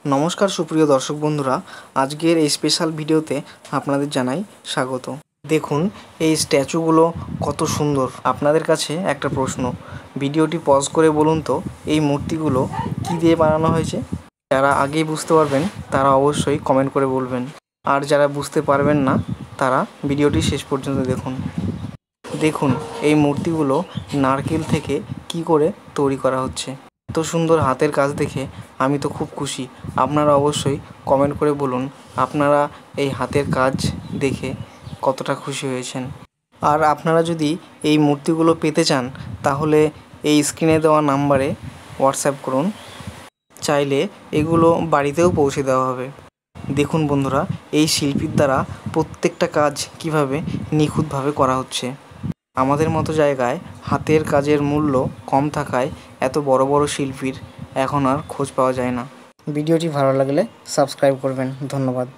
নমস্কার সুপ্রিয় দর্শক বন্ধুরা, আজকের এই স্পেশাল ভিডিওতে আপনাদের জানাই স্বাগত। দেখুন এই স্ট্যাচুগুলো কত সুন্দর। আপনাদের কাছে একটা প্রশ্ন, ভিডিওটি পজ করে বলুন তো এই মূর্তিগুলো কী দিয়ে বানানো হয়েছে? যারা আগেই বুঝতে পারবেন তারা অবশ্যই কমেন্ট করে বলবেন, আর যারা বুঝতে পারবেন না তারা ভিডিওটি শেষ পর্যন্ত দেখুন। দেখুন এই মূর্তিগুলো নারকেল থেকে কি করে তৈরি করা হচ্ছে। এত সুন্দর হাতের কাজ দেখে আমি তো খুব খুশি। আপনারা অবশ্যই কমেন্ট করে বলুন আপনারা এই হাতের কাজ দেখে কতটা খুশি হয়েছেন। আর আপনারা যদি এই মূর্তিগুলো পেতে চান তাহলে এই স্ক্রিনে দেওয়া নাম্বারে হোয়াটসঅ্যাপ করুন, চাইলে এগুলো বাড়িতেও পৌঁছে দেওয়া হবে। দেখুন বন্ধুরা, এই শিল্পীর দ্বারা প্রত্যেকটা কাজ কিভাবে নিখুঁতভাবে করা হচ্ছে। আমাদের মতো জায়গায় হাতের কাজের মূল্য কম থাকায় এত বড় বড় শিল্পীর এখন আর খোঁজ পাওয়া যায় না। ভিডিওটি ভালো লাগলে সাবস্ক্রাইব করবেন। ধন্যবাদ।